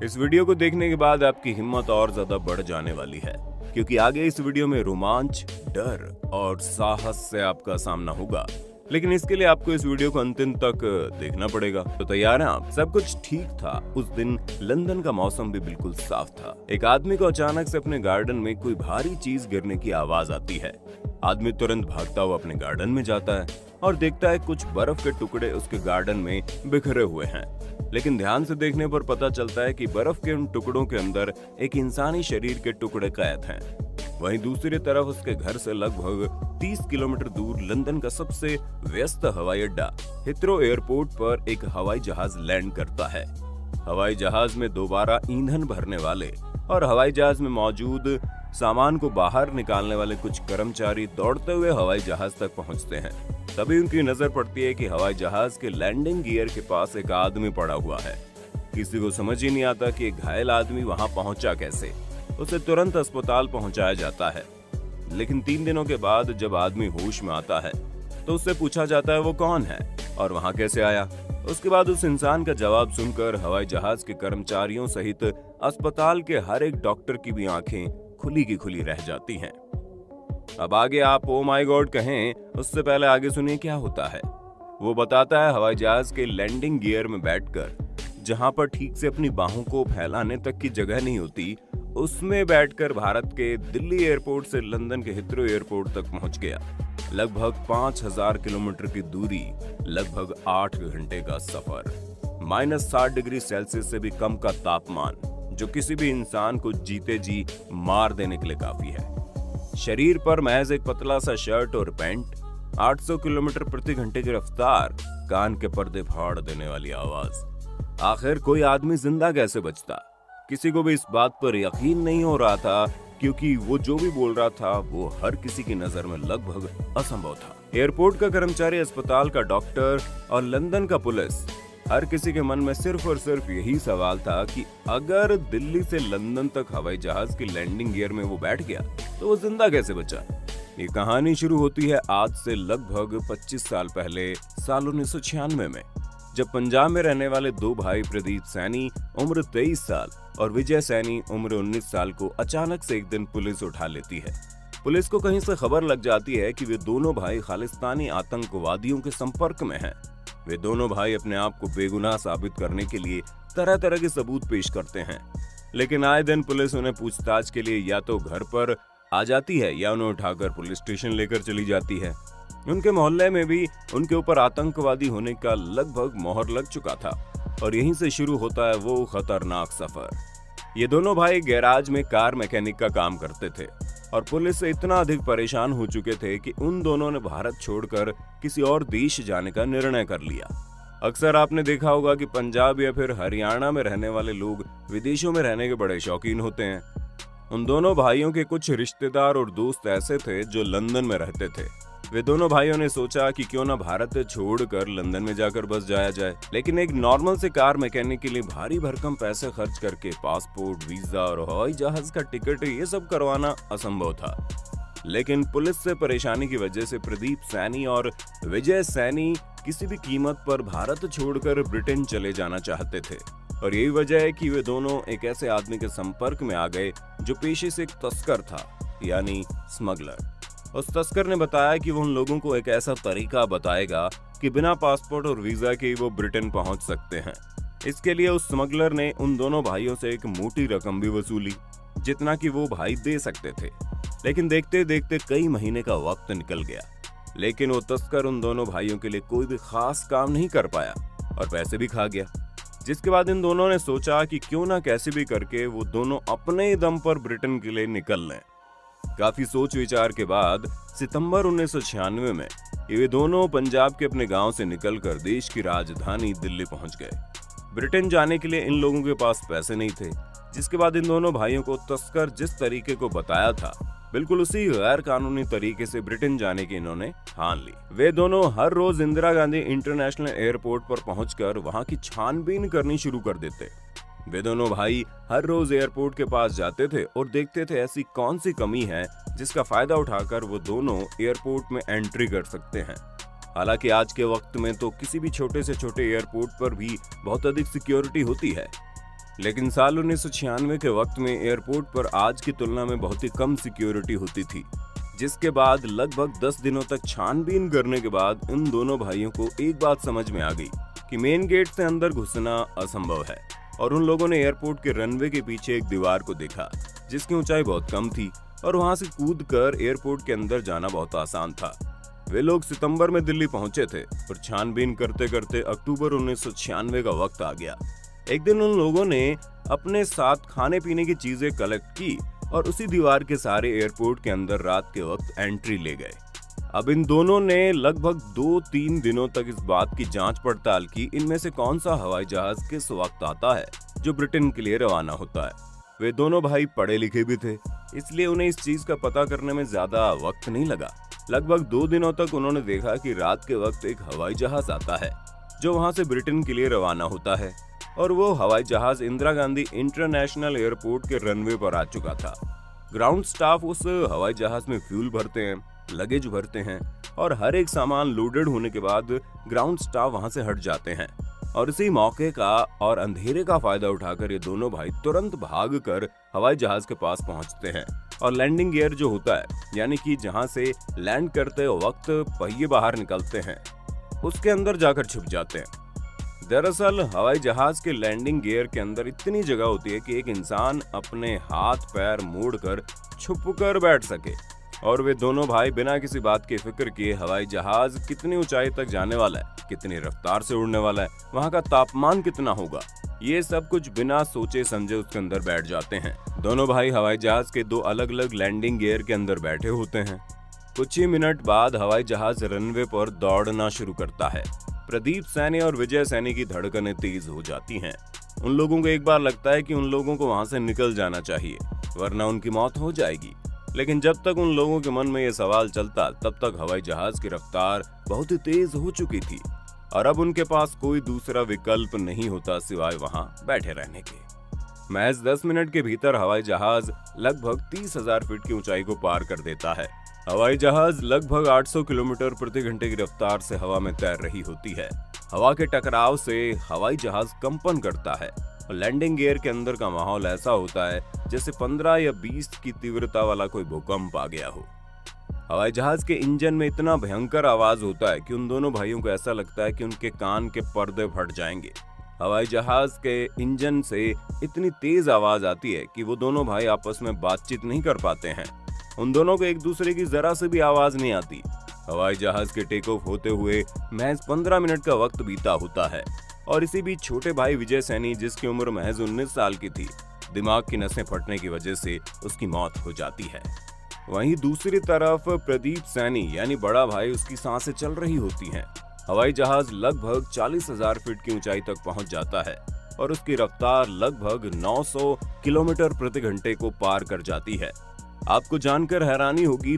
इस वीडियो को देखने के बाद आपकी हिम्मत और ज्यादा बढ़ जाने वाली है, क्योंकि आगे इस वीडियो में रोमांच, डर और साहस से आपका सामना होगा। लेकिन इसके लिए आपको इस वीडियो को अंतिम तक देखना पड़ेगा। तो तैयार हैं आप? सब कुछ ठीक था। उस दिन लंदन का मौसम भी बिल्कुल साफ था। एक आदमी को अचानक से अपने गार्डन में कोई भारी चीज गिरने की आवाज आती है। आदमी तुरंत भागता हुआ अपने गार्डन में जाता है और देखता है कुछ बर्फ के टुकड़े उसके गार्डन में बिखरे हुए हैं। लेकिन ध्यान से देखने पर पता चलता है कि बर्फ के उन टुकड़ों के अंदर एक इंसानी शरीर के टुकड़े कैद हैं। वहीं दूसरी तरफ उसके घर से लगभग 30 किलोमीटर दूर लंदन का सबसे व्यस्त हवाई अड्डा हिथ्रो एयरपोर्ट पर एक हवाई जहाज लैंड करता है। हवाई जहाज में दोबारा ईंधन भरने वाले और हवाई जहाज में मौजूद सामान को बाहर निकालने वाले कुछ कर्मचारी दौड़ते हुए हवाई जहाज तक पहुंचते हैं। तभी उनकी नजर पड़ती है कि हवाई जहाज के लैंडिंग गियर के पास एक आदमी पड़ा हुआ है। किसी को समझ ही नहीं आता कि एक घायल आदमी वहां पहुंचा कैसे। उसे तुरंत अस्पताल पहुंचाया जाता है। लेकिन 3 दिनों के बाद जब आदमी होश में आता है तो उससे पूछा जाता है वो कौन है और वहां कैसे आया। उसके बाद उस इंसान का जवाब सुनकर हवाई जहाज के कर्मचारियों सहित अस्पताल के हर एक डॉक्टर की भी आंखें खुली की खुली रह जाती हैं। अब आगे आप ओ माय गॉड कहें, उससे पहले आगे सुनिए क्या होता है। वो बताता है हवाई जहाज के लैंडिंग गियर में बैठकर, जहां पर ठीक से अपनी बाहों को फैलाने तक की जगह नहीं होती, उसमें बैठकर भारत के दिल्ली एयरपोर्ट से लंदन के हिथ्रो एयरपोर्ट तक पहुंच गया। लगभग 5000 किलोमीटर की दूरी, लगभग 8 घंटे का सफर, -60 डिग्री सेल्सियस से भी कम का तापमान, जो किसी भी इंसान को जीते जी मार देने के लिए काफी है। शरीर पर महज एक पतला सा शर्ट और पैंट, 800 किलोमीटर प्रति घंटे की रफ्तार, कान के पर्दे फाड़ देने वाली आवाज। आखिर कोई आदमी जिंदा कैसे बचता? किसी को भी इस बात पर यकीन नहीं हो रहा था, क्योंकि वो जो भी बोल रहा था वो हर किसी की नजर में लगभग असंभव था। एयरपोर्ट का कर्मचारी, अस्पताल का डॉक्टर और लंदन का पुलिस, हर किसी के मन में सिर्फ और सिर्फ यही सवाल था कि अगर दिल्ली से लंदन तक हवाई जहाज की लैंडिंग गियर में वो बैठ गया तो वो जिंदा कैसे बचा। ये कहानी शुरू होती है आज से लगभग 25 साल पहले, साल 1996 में, जब पंजाब में रहने वाले 2 भाई प्रदीप सैनी उम्र 23 साल और विजय सैनी उम्र 19 साल को अचानक से एक दिन पुलिस उठा लेती है। पुलिस को कहीं से खबर लग जाती है कि वे दोनों भाई खालिस्तानी आतंकवादियों के संपर्क में हैं। वे दोनों भाई अपने आप को बेगुनाह साबित करने के लिए तरह तरह के सबूत पेश करते हैं। लेकिन आए दिन पुलिस उन्हें पूछताछ के लिए या तो घर पर आ जाती है या उन्हें उठाकर पुलिस स्टेशन लेकर चली जाती है। उनके मोहल्ले में भी उनके ऊपर आतंकवादी होने का लगभग मोहर लग चुका था और यहीं से शुरू होता है वो खतरनाक सफर। ये दोनों भाई गैराज में कार मैकेनिक का काम करते थे और पुलिस से इतना अधिक परेशान हो चुके थे कि उन दोनों ने भारत छोड़कर किसी और देश जाने का निर्णय कर लिया। अक्सर आपने देखा होगा कि पंजाब या फिर हरियाणा में रहने वाले लोग विदेशों में रहने के बड़े शौकीन होते हैं। उन दोनों भाइयों के कुछ रिश्तेदार और दोस्त ऐसे थे जो लंदन में रहते थे। वे दोनों भाइयों ने सोचा कि क्यों ना भारत छोड़कर लंदन में जाकर बस जाया जाए। लेकिन एक नॉर्मल से कार मैकेनिक के लिए भारी भरकम पैसे खर्च करके पासपोर्ट, वीजा और हवाई जहाज का टिकट ये सब करवाना असंभव था। लेकिन पुलिस से परेशानी की वजह से प्रदीप सैनी और विजय सैनी किसी भी कीमत पर भारत छोड़कर ब्रिटेन चले जाना चाहते थे। और यही वजह है कि वे दोनों एक ऐसे आदमी के संपर्क में आ गए जो पेशे से एक तस्कर था, यानी स्मगलर। उस तस्कर ने बताया कि वो उन लोगों को एक ऐसा तरीका बताएगा कि बिना पासपोर्ट और वीजा के वो ब्रिटेन पहुंच सकते हैं। इसके लिए उस स्मगलर ने उन दोनों भाइयों से एक मोटी रकम भी वसूली, जितना कि वो भाई दे सकते थे। लेकिन देखते देखते कई महीने का वक्त निकल गया, लेकिन वो तस्कर उन दोनों भाइयों के लिए कोई भी खास काम नहीं कर पाया और पैसे भी खा गया। जिसके बाद इन दोनों ने सोचा कि क्यों ना कैसे भी करके वो दोनों अपने दम पर ब्रिटेन के लिए निकल लें। काफी सोच विचार के बाद सितंबर 1996 में ये दोनों पंजाब के अपने गांव से निकलकर देश की राजधानी दिल्ली पहुंच गए। ब्रिटेन जाने के लिए इन लोगों के पास पैसे नहीं थे, जिसके बाद इन दोनों भाइयों को तस्कर जिस तरीके को बताया था, बिल्कुल उसी गैर कानूनी तरीके से ब्रिटेन जाने की इन्होंने ठान ली। वे दोनों हर रोज इंदिरा गांधी इंटरनेशनल एयरपोर्ट पर पहुंचकर वहां की छानबीन करनी शुरू कर देते। वे दोनों भाई हर रोज एयरपोर्ट के पास जाते थे और देखते थे ऐसी कौन सी कमी है जिसका फायदा उठाकर वो दोनों एयरपोर्ट में एंट्री कर सकते हैं। हालांकि आज के वक्त में तो किसी भी छोटे से छोटे एयरपोर्ट पर भी बहुत अधिक सिक्योरिटी होती है, लेकिन साल 1996 के वक्त में एयरपोर्ट पर आज की तुलना में बहुत ही कम सिक्योरिटी होती थी, जिसके बाद लगभग 10 दिनों तक छानबीन करने के बाद इन दोनों भाइयों को एक बात समझ में आ गई कि मेन गेट से अंदर घुसना असंभव है। और उन लोगों ने एयरपोर्ट के रनवे के पीछे एक दीवार को देखा जिसकी ऊंचाई बहुत कम थी और वहां से कूदकर एयरपोर्ट के अंदर जाना बहुत आसान था। वे लोग सितंबर में दिल्ली पहुंचे थे और छानबीन करते करते अक्टूबर 1996 का वक्त आ गया। एक दिन उन लोगों ने अपने साथ खाने पीने की चीजें कलेक्ट की और उसी दीवार के सहारे एयरपोर्ट के अंदर रात के वक्त एंट्री ले गए। अब इन दोनों ने लगभग 2-3 दिनों तक इस बात की जांच पड़ताल की इनमें से कौन सा हवाई जहाज किस वक्त आता है जो ब्रिटेन के लिए रवाना होता है। वे दोनों भाई पढ़े लिखे भी थे, इसलिए उन्हें इस चीज का पता करने में ज्यादा वक्त नहीं लगा। लगभग 2 दिनों तक उन्होंने देखा कि रात के वक्त एक हवाई जहाज आता है जो वहां से ब्रिटेन के लिए रवाना होता है और वो हवाई जहाज इंदिरा गांधी इंटरनेशनल एयरपोर्ट के रनवे पर आ चुका था। ग्राउंड स्टाफ उस हवाई जहाज में फ्यूल भरते हैं, लगेज भरते हैं और हर एक सामान लोडेड होने के बाद ग्राउंड स्टाफ वहां से हट जाते हैं। और इसी मौके का और अंधेरे का फायदा उठाकर ये दोनों भाई तुरंत भागकर हवाई जहाज के पास पहुंचते हैं और लैंडिंग गियर जो होता है, यानी कि जहां से लैंड करते वक्त पहिए बाहर निकलते हैं, उसके अंदर जाकर छुप जाते हैं। दरअसल हवाई जहाज के लैंडिंग गियर के अंदर इतनी जगह होती है कि एक इंसान अपने हाथ पैर मोड़कर छुपकर बैठ सके। और वे दोनों भाई बिना किसी बात की फिक्र किए हवाई जहाज कितनी ऊंचाई तक जाने वाला है, कितनी रफ्तार से उड़ने वाला है, वहां का तापमान कितना होगा, ये सब कुछ बिना सोचे समझे उसके अंदर बैठ जाते हैं। दोनों भाई हवाई जहाज के 2 अलग अलग लैंडिंग गियर के अंदर बैठे होते हैं। कुछ ही मिनट बाद हवाई जहाज रनवे पर दौड़ना शुरू करता है। प्रदीप सैनी और विजय सैनी की धड़कनें तेज हो जाती हैं। उन लोगों को एक बार लगता है कि उन लोगों को वहां से निकल जाना चाहिए वरना उनकी मौत हो जाएगी। लेकिन जब तक उन लोगों के मन में ये सवाल चलता तब तक हवाई जहाज की रफ्तार बहुत ही तेज हो चुकी थी और अब उनके पास कोई दूसरा विकल्प नहीं होता सिवाय वहां बैठे रहने के। महज 10 मिनट के भीतर हवाई जहाज लगभग 30,000 फीट की ऊंचाई को पार कर देता है। हवाई जहाज लगभग 800 किलोमीटर प्रति घंटे की रफ्तार से हवा में तैर रही होती है। हवा के टकराव से हवाई जहाज कंपन करता है और लैंडिंग गियर के अंदर का माहौल ऐसा होता है जैसे 15 या 20 की तीव्रता वाला कोई भूकंप आ गया हो। हवाई जहाज के इंजन में इतना भयंकर आवाज होता है कि उन दोनों भाइयों को ऐसा लगता है कि उनके कान के पर्दे फट जाएंगे। हवाई जहाज के इंजन से इतनी तेज आवाज आती है कि वो दोनों भाई आपस में बातचीत नहीं कर पाते हैं। उन दोनों को एक दूसरे की जरा से भी आवाज नहीं आती। हवाई जहाज के टेक ऑफ होते हुए महज 15 मिनट का वक्त बीता होता है और इसी बीच छोटे भाई विजय सैनी, जिसकी उम्र महज 19 साल की थी, दिमाग की नसें फटने की वजह से उसकी मौत हो जाती है। वहीं दूसरी तरफ प्रदीप सैनी यानी बड़ा भाई, उसकी सांसें चल रही होती हैं। हवाई जहाज लगभग 40,000 फीट की ऊंचाई तक पहुंच जाता है और उसकी रफ्तार लगभग 900 किलोमीटर प्रति घंटे को पार कर जाती है। आपको जानकर हैरानी होगी